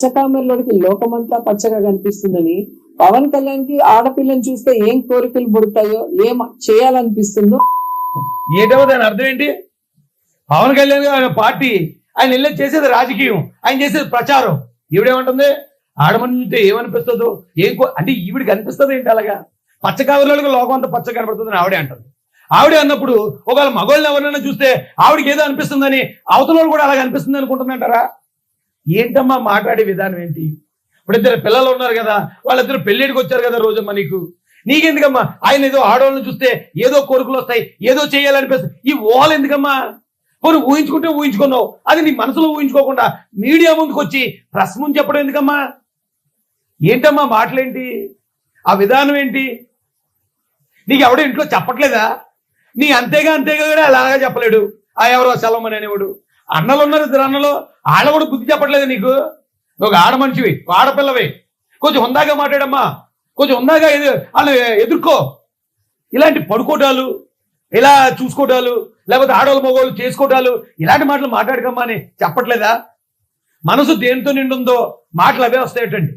పచ్చకామెర్లోకి లోకమంతా పచ్చగా కనిపిస్తుందని పవన్ కళ్యాణ్ కి ఆడపిల్లని చూస్తే ఏం కోరికలు పుడతాయో ఏం చేయాలనిపిస్తుందో ఏటో దాని అర్థం ఏంటి? పవన్ కళ్యాణ్ గారు పార్టీ ఆయన వెళ్ళి చేసేది రాజకీయం, ఆయన చేసేది ప్రచారం. ఈవిడేమంటుంది? ఆడమని చూస్తే ఏమనిపిస్తుందో అంటే ఈవిడికి అనిపిస్తుంది ఏంటి? అలాగా పచ్చకామెర్లోకి లోకం అంతా పచ్చ కనబడుతుందని ఆవిడే అంటుంది. ఆవిడే అన్నప్పుడు ఒకవేళ మగవాళ్ళని ఎవరైనా చూస్తే ఆవిడకి ఏదో అనిపిస్తుందని అవతల కూడా అలాగ అనిపిస్తుంది అనుకుంటుందంటారా? ఏంటమ్మా మాట్లాడే విధానం ఏంటి? ఇప్పుడు ఇద్దరు పిల్లలు ఉన్నారు కదా, వాళ్ళిద్దరు పెళ్ళిడికి వచ్చారు కదా రోజమ్మా. నీకెందుకమ్మా? ఆయన ఏదో ఆడవాళ్ళని చూస్తే ఏదో కోరికలు వస్తాయి, ఏదో చేయాలనిపిస్తుంది. ఈ ఊహలు ఎందుకమ్మా? పోనీ ఊహించుకుంటే ఊహించుకున్నావు, అది నీ మనసులో ఊహించుకోకుండా మీడియా ముందుకు వచ్చి ప్రెస్ ముందు చెప్పడం ఎందుకమ్మా? ఏంటమ్మా మాటలేంటి? ఆ విధానం ఏంటి? నీకు ఎవడో ఇంట్లో చెప్పట్లేదా? నీ అంతేగా కూడా అలాగా చెప్పలేడు. ఆ ఎవరో సెలవుమని అనేవాడు. అన్నలు ఉన్నారు, ఇద్దరు అన్నలు, ఆడ కూడా బుద్ధి చెప్పట్లేదు నీకు. నువ్వు ఆడ మనిషివి, ఆడపిల్లవి, కొంచెం హుందాగా మాట్లాడమ్మా, కొంచెం హుందాగా వాళ్ళు ఎదుర్కో. ఇలాంటి పడుకోవటాలు, ఇలా చూసుకోవటాలు, లేకపోతే ఆడవాళ్ళు మగవాళ్ళు చేసుకోవటాలు, ఇలాంటి మాటలు మాట్లాడకమ్మా అని చెప్పట్లేదా? మనసు దేనితో నిండుందో మాటలు అవే వస్తాయటండి.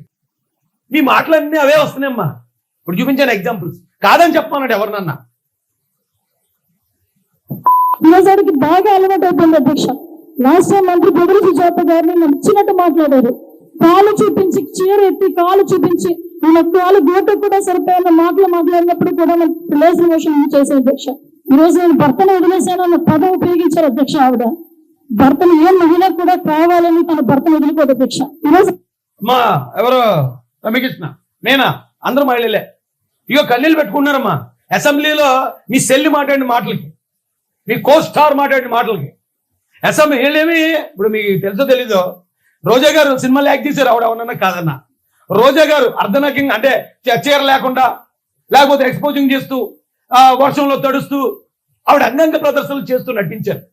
మీ మాటలన్నీ అవే వస్తున్నాయమ్మా. ఇప్పుడు చూపించాను ఎగ్జాంపుల్స్. కాదని చెప్పమన్నాడు ఎవరినన్నా. ఈరోజుకి బాగా అలవాటు అయిపోయింది అధ్యక్ష. రాష్ట్ర మంత్రి బొడుగు సుజాత గారిని నచ్చినట్టు మాట్లాడారు. కాలు చూపించి, చీర ఎత్తి కాలు చూపించి, మన కాలు గోటు కూడా సరిపోయిన మాటలు మాట్లాడినప్పుడు కూడా మనం రిలేషన్ మోషన్ చేసే అధ్యక్ష. ఈ రోజు నేను భర్తను వదిలేశాను అన్న పదం ఉపయోగించారు అధ్యక్ష. ఆవిడ భర్తను ఏ మహిళ కూడా కావాలని తన భర్తను వదిలిపోదు అధ్యక్ష. ఈరోజు మా ఎవరో రమ్యకృష్ణ, నేనా, అందరూ మహిళలే. ఇగో కన్నీళ్ళు పెట్టుకున్నారమ్మా అసెంబ్లీలో. మీ సెల్లి మాట్లాడిన మాటలకి, మీ కో స్టార్ మాట్లాడిన మాటలకి అసెంబ్లీ వీళ్ళేమి. ఇప్పుడు మీకు తెలుసో తెలీదో, రోజా గారు సినిమాలు యాక్ట్ చేశారు. ఆవిడ అవునన్నా కాదన్నా. రోజా గారు అర్ధనగ్నంగా, అంటే చీర లేకుండా, లేకపోతే ఎక్స్పోజింగ్ చేస్తూ, వర్షంలో తడుస్తూ ఆవిడ అంగంగ ప్రదర్శనలు చేస్తూ నటించారు.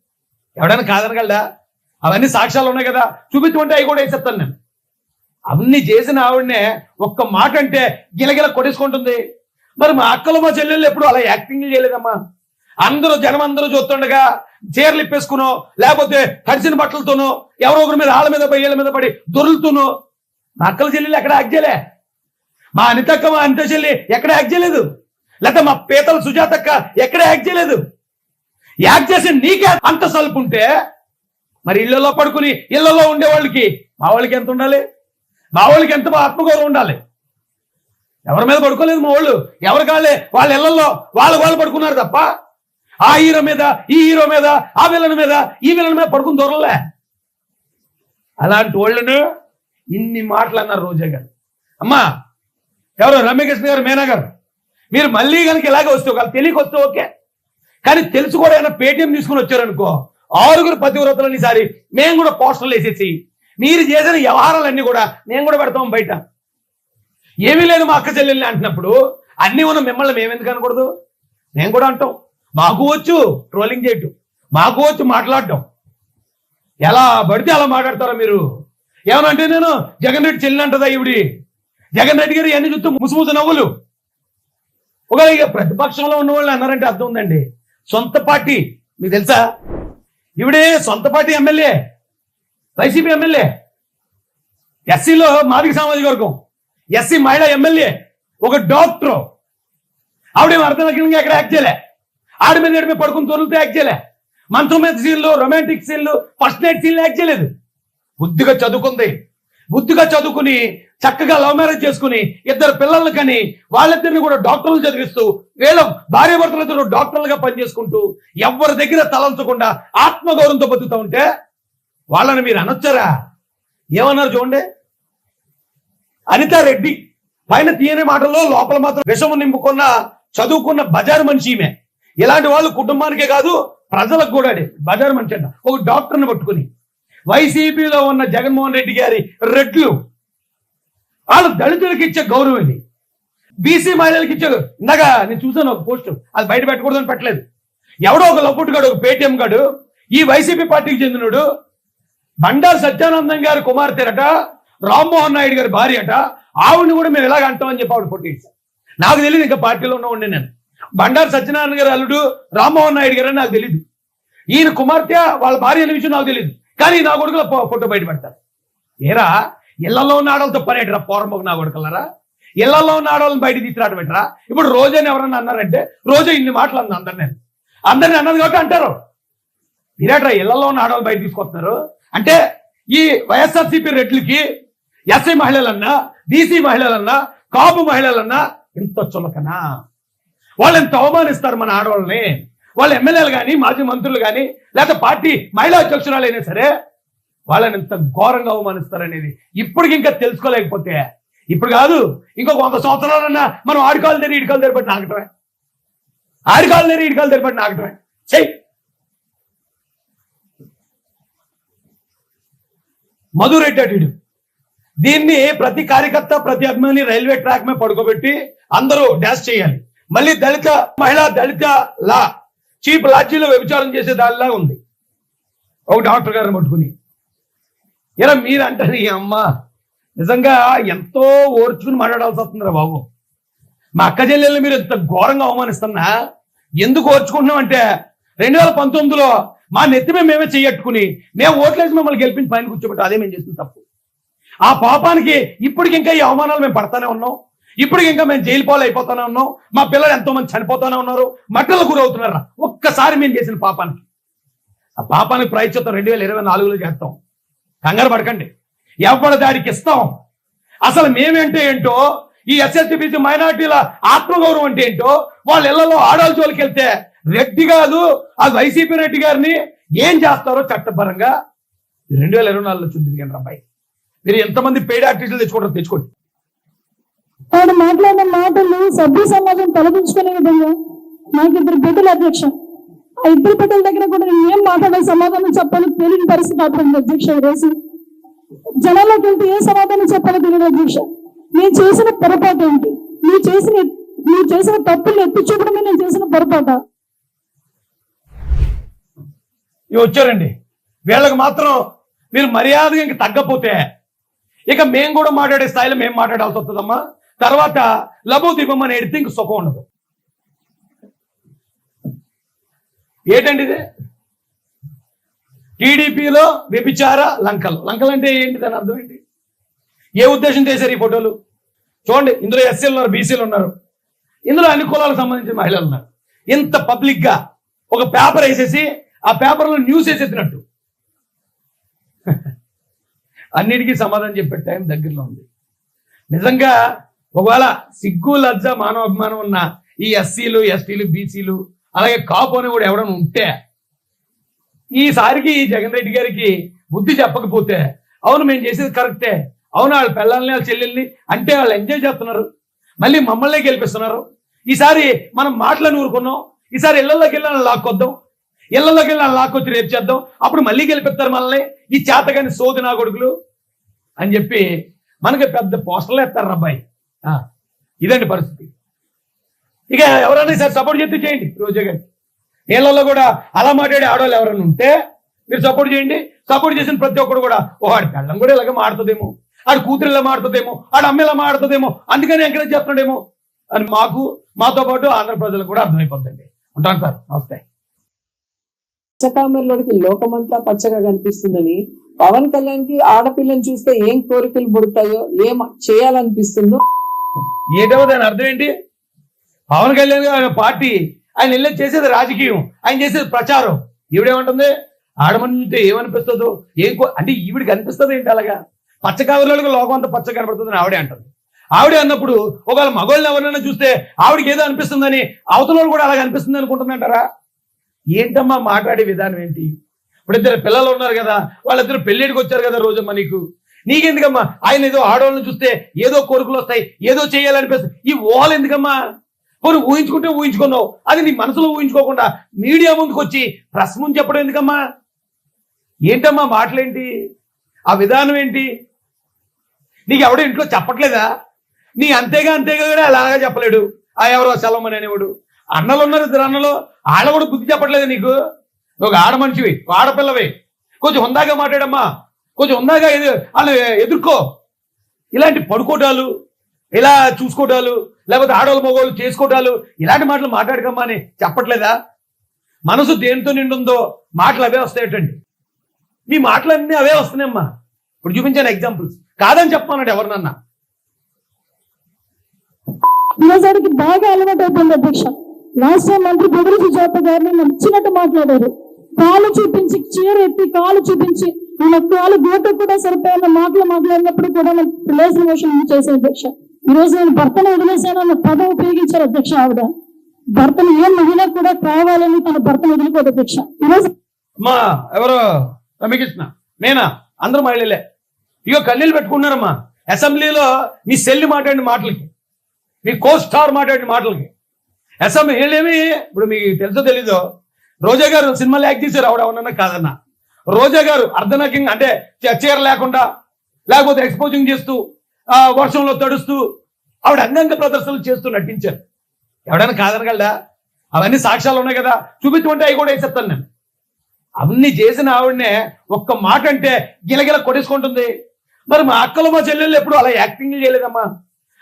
ఎవడైనా కాదనగలడా? అవన్నీ సాక్ష్యాలు ఉన్నాయి కదా, చూపించమంటే అవి కూడా వేసేస్తాను నేను. అవన్నీ చేసిన ఆవిడనే ఒక్క మాట అంటే గిలగిల కొట్టేసుకుంటుంది. మరి మా అక్కలు మా చెల్లెళ్ళు ఎప్పుడు అలా యాక్టింగ్ చేయలేదమ్మా. అందరూ జనం అందరూ చూస్తుండగా చీరలు ఇప్పేసుకునో, లేకపోతే తడిసిన బట్టలతోనో, ఎవరో ఒకరి మీద ఆళ్ళ మీద పడి ఏళ్ళ మీద పడి దొరులుతూనో. మా అక్కల చెల్లెలు ఎక్కడ యాక్ట్ చేయలే. మా అనితక్క, మా అనిత చెల్లి ఎక్కడ యాక్ట్ చేయలేదు. లేకపోతే మా పీతల సుజాతక్క ఎక్కడ యాక్ట్ చేయలేదు. యాక్ట్ చేసి నీకే అంత సల్పు ఉంటే మరి ఇళ్లలో పడుకుని ఇళ్లలో ఉండే వాళ్ళకి, మా వాళ్ళకి ఎంత ఉండాలి? మా వాళ్ళకి ఎంత ఆత్మగౌరవం ఉండాలి? ఎవరి మీద పడుకోలేదు మా వాళ్ళు. ఎవరి కాళ్ళే వాళ్ళ ఇళ్లలో వాళ్ళు పడుకున్నారు తప్ప ఆ హీరో మీద, ఈ హీరో మీద, ఆ విలన్ మీద, ఈ విలన్ మీద పడుకుని దొరలే. అలాంటి వాళ్ళను ఇన్ని మాటలు అన్నారు రోజా గారు. అమ్మా ఎవరో రమ్యకృష్ణ గారు, మీనా గారు, మీరు మళ్ళీ కనుక ఇలాగే వస్తే, ఒకవేళ తెలియక వస్తే ఓకే, కానీ తెలుసు కూడా ఏమైనా పేటీఎం తీసుకుని వచ్చారనుకో, 6 పతివ్రతలని ఈసారి మేము కూడా పోస్టర్లు వేసేసి మీరు చేసిన వ్యవహారాలన్నీ కూడా మేము కూడా పెడతాం బయట. ఏమీ లేదు మా అక్క చెల్లెల్ని అంటున్నప్పుడు అన్నీ ఉన్న మిమ్మల్ని మేమెందుకు అనకూడదు? మేము కూడా అంటాం. మాకు వచ్చు ట్రోలింగ్ చేయటం, మాకు వచ్చు మాట్లాడటం. ఎలా పడితే అలా మాట్లాడతారా మీరు? ఏమనంటే నేను జగన్ రెడ్డి చెల్లి అంటదా ఈవిడి? జగన్ రెడ్డి గారు ఎన్ని చూస్తూ ముసుముసు నవ్వులు. ఒకవేళ ఇక ప్రతిపక్షంలో ఉన్న వాళ్ళు అన్నారంటే అర్థం ఉందండి. సొంత పార్టీ మీకు తెలుసా? ఈవిడే సొంత పార్టీ ఎమ్మెల్యే, వైసీపీ ఎమ్మెల్యే, ఎస్సీలో మాదిగ సామాజిక వర్గం, ఎస్సీ మహిళా ఎమ్మెల్యే, ఒక డాక్టర్. ఆవిడేమో అర్థనగ్నంగా ఎక్కడ యాక్ట్ చేయలే. ఆడి మీద ఏడు మీద పడుకుని తొలుతూ యాక్ట్ చేయలే. మంచం మీద సీన్లు, రొమాంటిక్ సీన్లు, ఫస్ట్ నైట్ సీన్లు యాక్ట్ చేయలేదు. బుద్ధిగా చదువుకుంది. బుద్ధిగా చదువుకుని చక్కగా లవ్ మ్యారేజ్ చేసుకుని 2 పిల్లలు కని వాళ్ళిద్దరిని కూడా డాక్టర్లు చదివిస్తూ, వీళ్ళ భార్యాభర్తలతో డాక్టర్లుగా పనిచేసుకుంటూ, ఎవరి దగ్గర తలంచకుండా ఆత్మగౌరవంతో బతుకుతూ ఉంటే వాళ్ళని మీరు అనొచ్చారా? ఏమన్నారు చూడండి. అనితారెడ్డి పైన తీయని మాటల్లో లోపల మాత్రం విషము నింపుకున్న చదువుకున్న బజారు మనిషి ఈమె. ఇలాంటి వాళ్ళు కుటుంబానికే కాదు ప్రజలకు కూడా బజారు మనిషి అంట. ఒక డాక్టర్ని పట్టుకుని వైసీపీలో ఉన్న జగన్మోహన్ రెడ్డి గారి రెడ్లు వాళ్ళు దళితులకు ఇచ్చే గౌరవం ఇది. బీసీ మహిళలకు ఇచ్చే, ఇందాక నేను చూసాను ఒక పోస్ట్, అది బయట పెట్టకూడదని పెట్టలేదు. ఎవడో ఒక లబ్బుట్టుగాడు, ఒక పేటీఎం గాడు, ఈ వైసీపీ పార్టీకి చెందినడు, బండారు సత్యానందం గారి కుమార్తెరట, రామ్మోహన్ నాయుడు గారి భార్య అట, ఆవిడని కూడా మేము ఇలాగ అంటామని చెప్పి ఆవిడ ఫోటో ఇచ్చాను. నాకు తెలియదు ఇంకా పార్టీలో ఉన్న ఉండే నేను. బండారు సత్యనారాయణ గారి అల్లుడు రామ్మోహన్ నాయుడు గారు అని నాకు తెలియదు. ఈయన కుమార్తె వాళ్ళ భార్య అనే విషయం నాకు తెలియదు. కానీ నా కొడుకుల ఫోటో బయట పెడతారు. ఏరా ఇళ్లలో ఉన్న ఆడవాళ్ళతో పని ఏంటరా పోరంబోకు నా కొడుకలరా? ఇళ్లలో ఉన్న ఆడవాళ్ళని బయట తీసుకురావడం ఏంటరా? ఇప్పుడు రోజని ఎవరన్నా అన్నారంటే రోజు ఇన్ని మాటలు అంది అందరిని అన్నది కాబట్టి అంటారు. మీరేట్రా ఇళ్లలో ఉన్న ఆడవాళ్ళు బయట తీసుకొస్తున్నారు అంటే ఈ వైఎస్ఆర్సీపీ రెడ్లకి ఎస్ఐ మహిళలన్నా, బీసీ మహిళలన్నా, కాపు మహిళలన్నా ఇంత చులకనా? వాళ్ళు ఎంత అవమానిస్తారు మన ఆడవాళ్ళని. వాళ్ళ ఎమ్మెల్యేలు కానీ, మాజీ మంత్రులు కానీ, లేకపోతే పార్టీ మహిళా అధ్యక్షురాలు అయినా సరే వాళ్ళని ఎంత ఘోరంగా అవమానిస్తారనేది ఇప్పటికి ఇంకా తెలుసుకోలేకపోతే, ఇప్పుడు కాదు ఇంకొక 100 సంవత్సరాలన్నా మనం ఆడికాలు తెరి ఇడికాలు తెరిపట్టి నాకటమే, ఆడికాలు తెరి ఇడికాలు తెరిపట్టి నాకటమే. చెయ్యి మధురెడ్డి దీన్ని ప్రతి కార్యకర్త, ప్రతి అభిమాని రైల్వే ట్రాక్ మీద పడుకోబెట్టి అందరూ డాష్ చేయాలి. మళ్ళీ దళిత మహిళా దళిత లా చీప్ లాడ్జీలో వ్యభిచారం చేసే దానిలా ఉంది. ఒక డాక్టర్ గారిని పట్టుకుని ఇలా మీరంటారు ఈ అమ్మ నిజంగా ఎంతో ఓర్చుకుని మాట్లాడాల్సి వస్తుందిరా బాబు. మా అక్క చెల్లెల్ని మీరు ఇంత ఘోరంగా అవమానిస్తున్నా ఎందుకు ఓర్చుకుంటున్నాం అంటే 2019లో మా నెత్తిమే మేమే చెయ్యట్టుకుని మేము ఓట్లేసి మిమ్మల్ని గెలిపించి పైన కూర్చోబెట్టి అదే మేము చేసిన తప్పు. ఆ పాపానికి ఇప్పటికి ఇంకా ఈ అవమానాలు మేము పడతానే ఉన్నాం. ఇప్పటికి ఇంకా మేము జైలు పాలు అయిపోతానే ఉన్నాం. మా పిల్లలు ఎంతో మంది చనిపోతానే ఉన్నారు, మట్టలు గురవుతున్నారా ఒక్కసారి మేము చేసిన పాపానికి. ఆ పాపానికి ప్రాయశ్చిత్తం 2024లో చేస్తాం. కంగారు పడకండి, ఎవరి దాడికి ఇస్తాం. అసలు మేమేంటే ఏంటో, ఈ ఎస్ఎస్టీబీసీ మైనార్టీల ఆత్మగౌరవం అంటే ఏంటో, వాళ్ళ ఇళ్లలో ఆడాల జోలికి వెళ్తే రెడ్డి కాదు ఆ వైసీపీ రెడ్డి గారిని ఏం చేస్తారో చట్టపరంగా 2024లో చూద్దిరిగాను అబ్బాయి. మీరు ఎంతమంది పెయిడ్ ఆర్టిస్టులు తెచ్చుకోండి. వాడు మాట్లాడిన మాటలు సభ్య సమాజం తలదించుకునే విధంగా నాకు 2 బిడ్డల అధ్యక్ష. ఆ 2 బిడ్డల దగ్గర కూడా నేను ఏం మాట్లాడే సమాధానం చెప్పాలో తెలియని పరిస్థితి అవుతుంది అధ్యక్ష. రోజు జనాల్లోకి వెళ్తే ఏ సమాధానం చెప్పాలో తెలియదు అధ్యక్ష. నేను చేసిన పొరపాటు ఏంటి? నువ్వు చేసిన తప్పులు ఎత్తి చూపడమే నేను చేసిన పొరపాట. ఇవి వచ్చారండి, వీళ్ళకి మాత్రం మీరు మర్యాదగా ఇంక తగ్గపోతే ఇక మేము కూడా మాట్లాడే స్థాయిలో మేము మాట్లాడాల్సి వస్తుందమ్మా. తర్వాత లబో దీపం అని ఎడితే ఇంక సుఖం ఉండదు. ఏంటండి ఇది? టీడీపీలో వ్యభిచార లంకలు అంటే ఏంటి? దాని అర్థం ఏంటి? ఏ ఉద్దేశం చేశారు ఈ ఫోటోలు? చూడండి, ఇందులో ఎస్సీలు ఉన్నారు, బీసీలు ఉన్నారు, ఇందులో అన్ని కులాలకు సంబంధించిన మహిళలు ఉన్నారు. ఇంత పబ్లిక్ గా ఒక పేపర్ వేసేసి ఆ పేపర్లో న్యూస్ వేసేసినట్టు అన్నిటికీ సమాధానం చెప్పే టైం దగ్గరలో ఉంది. నిజంగా ఒకవేళ సిగ్గు, లజ్జ, మానవాభిమానం ఉన్న ఈ ఎస్సీలు, ఎస్టీలు, బీసీలు అలాగే కాపు అని కూడా ఎవరైనా ఉంటే ఈసారికి జగన్ రెడ్డి గారికి బుద్ధి చెప్పకపోతే, అవును మేము చేసేది కరెక్టే, అవును వాళ్ళ పిల్లల్ని వాళ్ళ చెల్లెల్ని అంటే వాళ్ళు ఎంజాయ్ చేస్తున్నారు, మళ్ళీ మమ్మల్ని గెలిపిస్తున్నారు, ఈసారి మనం మాటలను ఊరుకున్నాం, ఈసారి ఇళ్లలోకి వెళ్ళాలని లాక్కొద్దాం, ఇళ్లలోకి వెళ్ళాలని లాక్కొచ్చి రేపు చేద్దాం, అప్పుడు మళ్ళీ గెలిపిస్తారు మనల్ని ఈ చేతగాని సోది నా కొడుకులు అని చెప్పి మనకి పెద్ద పోస్టర్లు ఎత్తారు అబ్బాయి. ఇదండి పరిస్థితి. ఇక ఎవరైనా సరే సపోర్ట్ చేస్తే చేయండి. రోజా గారి నీళ్ళల్లో కూడా అలా మాట్లాడే ఆడవాళ్ళు ఎవరైనా ఉంటే మీరు సపోర్ట్ చేయండి. సపోర్ట్ చేసిన ప్రతి ఒక్కరు కూడా ఆడి పెళ్ళం కూడా ఇలాగ మాడుతుందేమో, ఆడి కూతురు ఇలా మాడుతుందేమో, ఆడి అమ్మ ఇలా మాడుతుందేమో, అందుకని ఎంకరేజ్ చేస్తున్నాడేమో అని మాతో పాటు ఆంధ్ర ప్రజలకు కూడా అర్థమైపోతుంది. ఉంటాను సార్, నమస్తే. పచ్చకామెరలోకి లోకమంతా పచ్చగా కనిపిస్తుందని పవన్ కళ్యాణ్ కి ఆడపిల్లని చూస్తే ఏం కోరికలు పుడతాయో, ఏం చేయాలనిపిస్తుందో ఏటో దాని అర్థం ఏంటి? పవన్ కళ్యాణ్ గారి పార్టీ ఆయన వెళ్ళి చేసేది రాజకీయం, ఆయన చేసేది ప్రచారం. ఈవిడేమంటుంది? ఆడమంటే ఏమనిపిస్తుందో అంటే ఈవిడికి అనిపిస్తుంది ఏంటి? అలాగా పచ్చకామెరలోకి లోకం అంతా పచ్చ కనబడుతుందని ఆవిడే అంటుంది. ఆవిడే అన్నప్పుడు ఒకవేళ మగవాళ్ళని ఎవరైనా చూస్తే ఆవిడకి ఏదో అనిపిస్తుందని అవతల కూడా అలాగ అనిపిస్తుంది అనుకుంటుందంటారా? ఏంటమ్మా మాట్లాడే విధానం ఏంటి? ఇప్పుడు 2 పిల్లలు ఉన్నారు కదా, వాళ్ళిద్దరు పెళ్ళిడికి వచ్చారు కదా రోజమ్మా, నీకెందుకమ్మా? ఆయన ఏదో ఆడవాళ్ళని చూస్తే ఏదో కోరికలు వస్తాయి, ఏదో చేయాలనిపిస్తుంది, ఈ ఊహలు ఎందుకమ్మా? పోనీ ఊహించుకుంటే ఊహించుకున్నావు, అది నీ మనసులో ఊహించుకోకుండా మీడియా ముందుకు వచ్చి ప్రెస్ ముందు చెప్పడం ఎందుకమ్మా? ఏంటమ్మా మాటలేంటి? ఆ విధానం ఏంటి? నీకు ఎవడో ఇంట్లో చెప్పట్లేదా? నీ అంతేగా కూడా అలాగా చెప్పలేడు ఆ ఎవరో సెలవుమని అనేవాడు. అన్నలు ఉన్నారు, 2 అన్నలు, ఆడ కూడా బుద్ధి చెప్పట్లేదు నీకు. నువ్వు ఆడ మనిషివి, ఆడపిల్లవి, కొంచెం హుందాగా మాట్లాడమ్మా, కొంచెం హుందాగా వాళ్ళు ఎదుర్కో. ఇలాంటి పడుకోవటాలు, ఇలా చూసుకోవటాలు, లేకపోతే ఆడవాళ్ళు మగవాళ్ళు చేసుకోవటాలు, ఇలాంటి మాటలు మాట్లాడకమ్మా అని చెప్పట్లేదా? మనసు దేనితో నిండుందో మాటలు అవే వస్తాయటండి. మీ మాటలన్నీ అవే వస్తున్నాయమ్మా. ఇప్పుడు చూపించాను ఎగ్జాంపుల్స్. కాదని చెప్పమన్నాడు ఎవరినన్నా. ఈరోజుకి బాగా అలవాటు అయిపోయింది అధ్యక్ష. రాష్ట్ర మంత్రి పొగరు సుజాత గారిని నచ్చినట్టు మాట్లాడారు. కాలు చూపించి చీర ఎత్తి కాలు చూపించి మన కాలు గోట కూడా సరిపోయిన మాటలు మాట్లాడినప్పుడు కూడా రిలేషన్ మోషన్ చేశారు అధ్యక్ష. ఈ రోజు నేను భర్తను వదిలేశాను అన్న పదం ఉపయోగించారు అధ్యక్ష. ఆవిడ భర్తను ఏ మహిళ కూడా కావాలని తన భర్తను వదిలిపోదు అధ్యక్ష. ఈరోజు మా ఎవరు రమ్యకృష్ణ మేనా అందరూ మహిళలే. ఇగో కన్నీళ్ళు పెట్టుకున్నారమ్మా అసెంబ్లీలో మీ సెల్లి మాట్లాడిన మాటలకి, మీ కో స్టార్ మాట్లాడిన మాటలకి. అసెంబ్లీ వీళ్ళేమి ఇప్పుడు మీకు తెలుసో తెలీదో, రోజా గారు సినిమాలు యాక్ట్ చేశారు. ఆవిడ అవునన్నా కాదన్నా. రోజా గారు అర్ధనగ్యంగా అంటే చీర లేకుండా లేకపోతే ఎక్స్పోజింగ్ చేస్తూ వర్షంలో తడుస్తూ ఆవిడ అంగంగ ప్రదర్శనలు చేస్తూ నటించారు. ఎవడైనా కాదనగలడా? అవన్నీ సాక్ష్యాలు ఉన్నాయి కదా, చూపించమంటే అవి కూడా వేసేస్తాను నేను. అవన్నీ చేసిన ఆవిడనే ఒక్క మాట అంటే గిలగిల కొట్టేసుకుంటుంది. మరి మా అక్కలు మా చెల్లెళ్ళు ఎప్పుడు అలా యాక్టింగ్ చేయలేదమ్మా.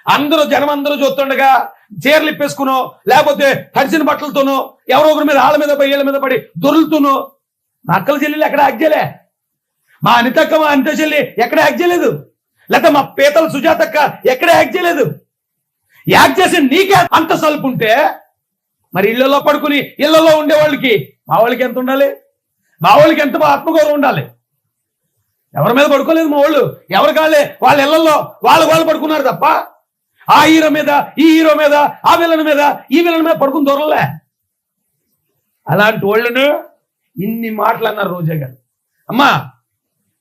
అందరూ జనం అందరూ చూస్తుండగా చీరలు ఇప్పేసుకునో లేకపోతే తడిసిన బట్టలతోనో ఎవరో ఒకరి మీద ఆళ్ళ మీద పడి ఏళ్ళ మీద పడి దొరులుతూనో మా అక్కల చెల్లెలు ఎక్కడ యాక్ట్ చేయలే. మా అనితక్క మా అనిత చెల్లి ఎక్కడ యాక్ట్ చేయలేదు. లేకపోతే మా పీతల సుజాతక్క ఎక్కడ యాక్ట్ చేయలేదు. యాక్ట్ చేసి నీకే అంత సలుపు ఉంటే మరి ఇళ్లలో పడుకుని ఇళ్లలో ఉండే వాళ్ళకి మా వాళ్ళకి ఎంత ఉండాలి? మా వాళ్ళకి ఎంత ఆత్మగౌరవం ఉండాలి? ఎవరి మీద పడుకోలేదు మా వాళ్ళు. ఎవరి కాళ్ళే వాళ్ళ ఇళ్లలో వాళ్ళు పడుకున్నారు తప్ప ఆ హీరో మీద ఈ హీరో మీద ఆ విలన్ మీద ఈ విలన్ మీద పడుకుని దొరలే. అలాంటి వాళ్ళను ఇన్ని మాటలు అన్నారు రోజా గారు. అమ్మా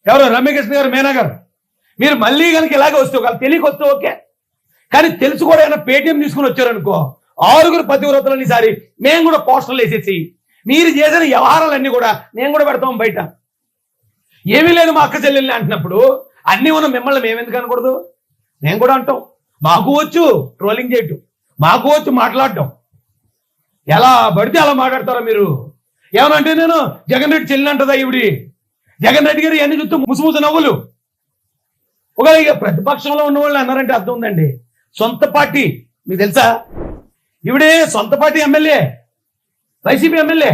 ఎవరు రమ్యకృష్ణ గారు మేనా గారు, మీరు మళ్ళీ కనుక ఇలాగే వస్తే ఒకవేళ తెలియక వస్తే ఓకే, కానీ తెలుసు కూడా ఏమైనా పేటీఎం తీసుకుని వచ్చారనుకో 6 పతివ్రతలని ఈసారి మేము కూడా పోస్టర్లు వేసేసి మీరు చేసిన వ్యవహారాలన్నీ కూడా మేము కూడా పెడతాం బయట. ఏమీ లేదు మా అక్క చెల్లెల్ని అంటున్నప్పుడు అన్నీ ఉన్న మిమ్మల్ని మేమెందుకు అనకూడదు? మేము కూడా అంటాం. మాకు వచ్చు ట్రోలింగ్ చేయటం, మాకు వచ్చు మాట్లాడటం. ఎలా పడితే అలా మాట్లాడతారా మీరు? ఏమనంటే నేను జగన్ రెడ్డి చెల్లి అంటదా ఇవిడి? జగన్ రెడ్డి గారు ఎన్ని చూస్తూ ముసుముసు నవ్వులు. ఒకవేళ ఇక ప్రతిపక్షంలో ఉన్న వాళ్ళు అన్నారంటే అర్థం ఉందండి. సొంత పార్టీ మీకు తెలుసా? ఇవిడే సొంత పార్టీ ఎమ్మెల్యే, వైసీపీ ఎమ్మెల్యే,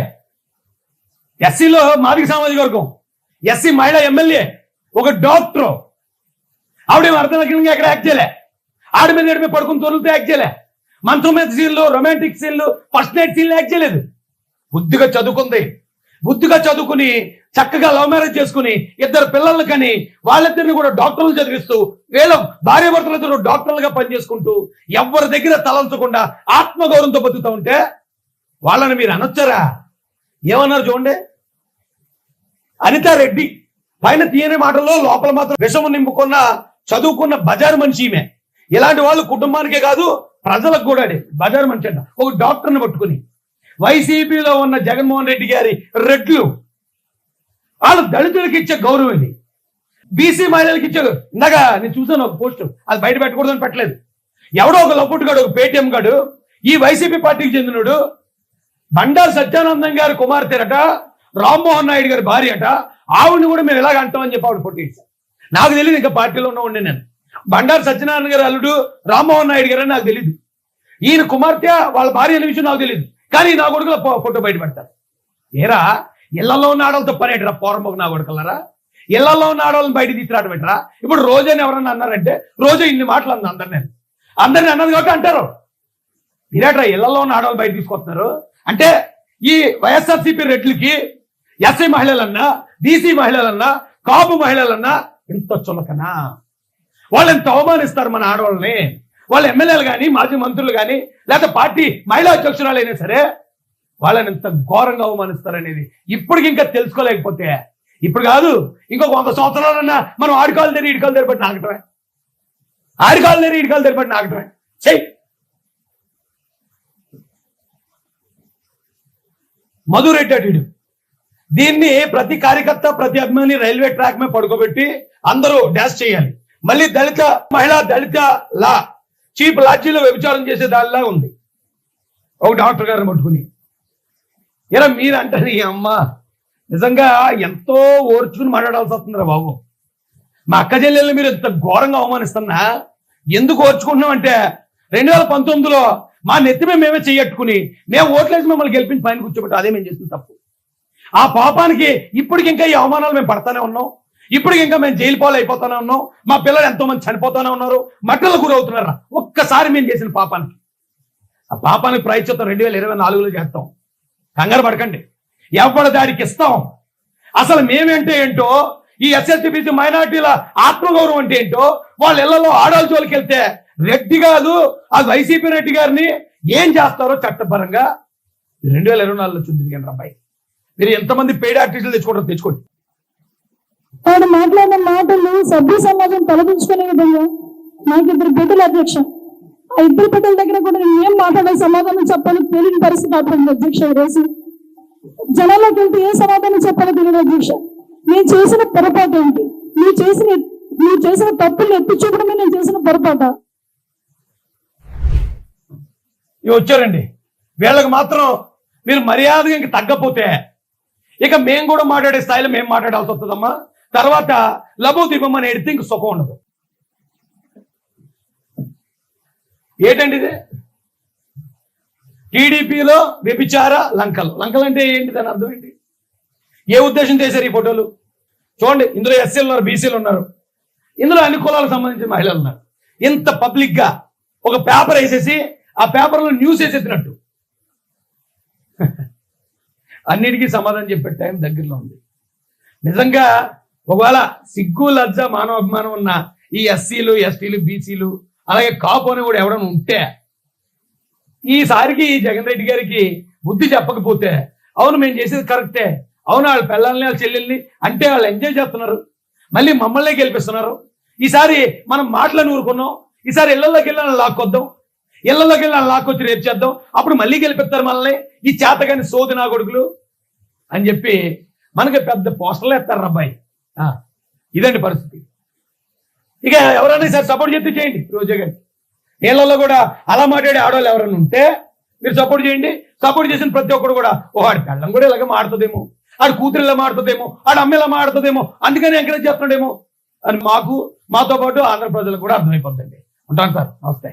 ఎస్సీలో మాదిగ సామాజిక వర్గం, ఎస్సీ మహిళా ఎమ్మెల్యే, ఒక డాక్టర్. ఆవిడేమో అర్థనగ్నంగా ఎక్కడ యాక్ట్ చేయలే. ఆడి మీద ఏడు మీద పడుకుని తొలుతూ యాక్ట్ చేయలే. మంచం మీద సీన్లు, రొమాంటిక్ సీన్లు, ఫస్ట్ నైట్ సీన్లు యాక్ట్ చేయలేదు. బుద్ధిగా చదువుకుంది. బుద్ధిగా చదువుకుని చక్కగా లవ్ మ్యారేజ్ చేసుకుని 2 పిల్లలు కని వాళ్ళిద్దరిని కూడా డాక్టర్లు చదివిస్తూ వీళ్ళ భార్యాభర్తలతో డాక్టర్లుగా పనిచేసుకుంటూ ఎవరి దగ్గర తలంచకుండా ఆత్మగౌరవంతో బతుకుతూ ఉంటే వాళ్ళని మీరు అనొచ్చారా? ఏమన్నారు చూడండి. అనితారెడ్డి పైన తీయని మాటల్లో లోపల మాత్రం విషము నింపుకున్న చదువుకున్న బజారు మనిషి ఈమె. ఇలాంటి వాళ్ళు కుటుంబానికే కాదు ప్రజలకు కూడా బజారు మనిషి అంట. ఒక డాక్టర్ని పట్టుకుని వైసీపీలో ఉన్న జగన్మోహన్ రెడ్డి గారి రెడ్లు వాళ్ళు దళితులకు ఇచ్చే గౌరవం ఇది. బీసీ మహిళలకు ఇచ్చే ఇందాక నేను చూసాను ఒక పోస్ట్, అది బయట పెట్టకూడదని పెట్టలేదు. ఎవడో ఒక లొప్పుట్ గాడు, ఒక పేటీఎం గాడు, ఈ వైసీపీ పార్టీకి చెందినడు బండారు సత్యానందం గారి కుమార్తెరట, రామ్మోహన్ నాయుడు గారి భార్య అట. ఆవిడని కూడా మేము ఎలాగ అంటామని చెప్పి ఆవిడ ఫోటో ఇచ్చాను. నాకు తెలియదు ఇంకా పార్టీలో ఉన్న ఉండే నేను. బండారు సత్యనారాయణ గారి అల్లుడు రామ్మోహన్ నాయుడు గారు అని నాకు తెలియదు. ఈయన కుమార్తె వాళ్ళ భార్య అనే విషయం నాకు తెలియదు. కానీ నా కొడుకుల ఫోటో బయట పెడతారు. ఏరా ఇళ్లలో ఉన్న ఆడవాళ్ళతో పని ఏంటరా? పోరంబోకు నా కొడుకులరా, ఇళ్లలో ఉన్న ఆడవాళ్ళని బయట తీసుకురావడం పెట్టరా? ఇప్పుడు రోజని ఎవరన్నా అన్నారంటే రోజు ఇన్ని మాటలు అంది అందరినీ అన్నది కాబట్టి అంటారు. మీరేట్రా ఇళ్లలో ఉన్న ఆడవాళ్ళు బయట తీసుకొస్తున్నారు అంటే ఈ వైఎస్ఆర్సీపీ రెడ్లకి ఎస్సీ మహిళలన్నా, బీసీ మహిళలన్నా, కాపు మహిళలన్నా ఎంత చులకనా? వాళ్ళు ఎంత అవమానిస్తారు మన ఆడవాళ్ళని. వాళ్ళ ఎమ్మెల్యేలు కానీ, మాజీ మంత్రులు కానీ, లేకపోతే పార్టీ మహిళా అధ్యక్షురాలు అయినా సరే వాళ్ళని ఎంత ఘోరంగా అవమానిస్తారనేది ఇప్పటికి ఇంకా తెలుసుకోలేకపోతే, ఇప్పుడు కాదు ఇంకొక 100 సంవత్సరాలన్నా మనం ఆడికాలు తెరి ఇడికాలు తెరిపట్టి నాకటమే, ఆడికాలు తెరి ఇడికాలు తెరిపట్టి నాకటమే. చెయ్యి మధురెడ్డి దీన్ని ప్రతి కార్యకర్త, ప్రతి అభిమాని రైల్వే ట్రాక్ మీద పడుకోబెట్టి అందరూ డాష్ చేయాలి. మళ్ళీ దళిత మహిళా దళిత లా చీప్ లాడ్జీలో వ్యభిచారం చేసే దానిలా ఉంది. ఒక డాక్టర్ గారిని పట్టుకుని ఇలా మీరంటారు ఈ అమ్మ నిజంగా ఎంతో ఓర్చుకుని మాట్లాడాల్సి వస్తుందిరా బాబు. మా అక్క చెల్లెల్ని మీరు ఎంత ఘోరంగా అవమానిస్తున్నా ఎందుకు ఓర్చుకుంటున్నాం అంటే 2019లో మా నెత్తిమే మేమే చెయ్యట్టుకుని మేము ఓట్లేసి మిమ్మల్ని గెలిపించి పైన కూర్చోబెట్టు, అదే మేము చేసిన తప్పు. ఆ పాపానికి ఇప్పటికి ఇంకా ఈ అవమానాలు మేము పడతానే ఉన్నాం. ఇప్పటికి ఇంకా మేము జైలు పాలు అయిపోతానే ఉన్నాం, మా పిల్లలు ఎంతో మంది చనిపోతానే ఉన్నారు, మట్టలు గురవుతున్నారా. ఒక్కసారి మేము చేసిన పాపానికి, ఆ పాపానికి ప్రాయశ్చిత్తం 2024లో చేస్తాం. కంగారు పడకండి, ఎవరి దాడికి ఇస్తాం. అసలు మేమేంటే ఏంటో, ఈ ఎస్ఎస్టీబీసీ మైనార్టీల ఆత్మగౌరవం అంటే ఏంటో, వాళ్ళ ఇళ్లలో ఆడాల జోలికి వెళ్తే రెడ్డి కాదు ఆ వైసీపీ రెడ్డి గారిని ఏం చేస్తారో చట్టపరంగా 2024లో చూద్దిరిగాను అబ్బాయి. మీరు ఎంతమంది పెయిడ్ ఆర్టిస్టులు తెచ్చుకోండి. వాడు మాట్లాడిన మాటలు సభ్య సమాజం తలదించుకునే విధంగా, నాకు 2 బిడ్డలు అధ్యక్ష, ఆ 2 బిడ్డల దగ్గర కూడా నేను ఏం మాట్లాడే సమాధానం చెప్పాలో తెలియని పరిస్థితి అవుతుంది అధ్యక్ష. ఈరోజు జనాల్లోకి వెళ్తే ఏ సమాధానం చెప్పాలో తెలియదు అధ్యక్ష. నేను చేసిన పొరపాటు ఏంటి, నువ్వు చేసిన తప్పులు ఎత్తి చూపడమే నేను చేసిన పొరపాట. ఇవి వచ్చారండి, వీళ్ళకి మాత్రం మీరు మర్యాదగా ఇంక తగ్గపోతే ఇక మేము కూడా మాట్లాడే స్థాయిలో మేము మాట్లాడాల్సి వస్తుందమ్మా. తర్వాత లబో దీపం అని ఎడితే ఇంక సుఖం ఉండదు. ఏంటండి ఇది? టీడీపీలో వ్యభిచార లంకలు అంటే ఏంటి, దాని అర్థం ఏంటి? ఏ ఉద్దేశం చేశారు ఈ ఫోటోలు? చూడండి, ఇందులో ఎస్సీలు ఉన్నారు, బీసీలు ఉన్నారు, ఇందులో అన్ని కులాలకు సంబంధించిన మహిళలు ఉన్నారు. ఇంత పబ్లిక్ గా ఒక పేపర్ వేసేసి ఆ పేపర్లో న్యూస్ వేసేసినట్టు అన్నిటికీ సమాధానం చెప్పే టైం దగ్గరలో ఉంది. నిజంగా ఒకవేళ సిగ్గు లజ్జ మానవాభిమానం ఉన్న ఈ ఎస్సీలు ఎస్టీలు బీసీలు అలాగే కాపు అని కూడా ఎవడన్నా ఉంటే ఈసారికి జగన్ రెడ్డి గారికి బుద్ధి చెప్పకపోతే, అవును మేము చేసేది కరెక్టే, అవును వాళ్ళ పిల్లల్ని వాళ్ళ చెల్లెల్ని అంటే వాళ్ళు ఎంజాయ్ చేస్తున్నారు, మళ్ళీ మమ్మల్ని గెలిపిస్తున్నారు, ఈసారి మనం మాటలను ఊరుకున్నాం, ఈసారి ఇళ్లలోకి వెళ్ళాలని లాక్కొద్దాం, ఇళ్లలోకి వెళ్ళాలని లాక్కొచ్చి రేపు చేద్దాం, అప్పుడు మళ్ళీ గెలిపిస్తారు మనల్ని ఈ చేతగాని సోది నా కొడుకులు అని చెప్పి మనకి పెద్ద పోస్టర్లు ఎత్తారు అబ్బాయి. ఇదండి పరిస్థితి. ఇక ఎవరైనా సార్ సపోర్ట్ చేస్తే చేయండి. రోజా గారి నీళ్ళల్లో కూడా అలా మాట్లాడే ఆడవాళ్ళు ఎవరైనా ఉంటే మీరు సపోర్ట్ చేయండి. సపోర్ట్ చేసిన ప్రతి ఒక్కరు కూడా ఆడి పెళ్ళం కూడా ఇలాగ మాడుతుందేమో, ఆడి కూతురు ఇలా మాడుతుందేమో, ఆడి అమ్మ ఇలా మాడుతుందేమో, అందుకని ఎంకరేజ్ చేస్తున్నాడేమో అని మాతో పాటు ఆంధ్ర ప్రజలకు కూడా అర్థమైపోతుంది. ఉంటాను సార్, నమస్తే.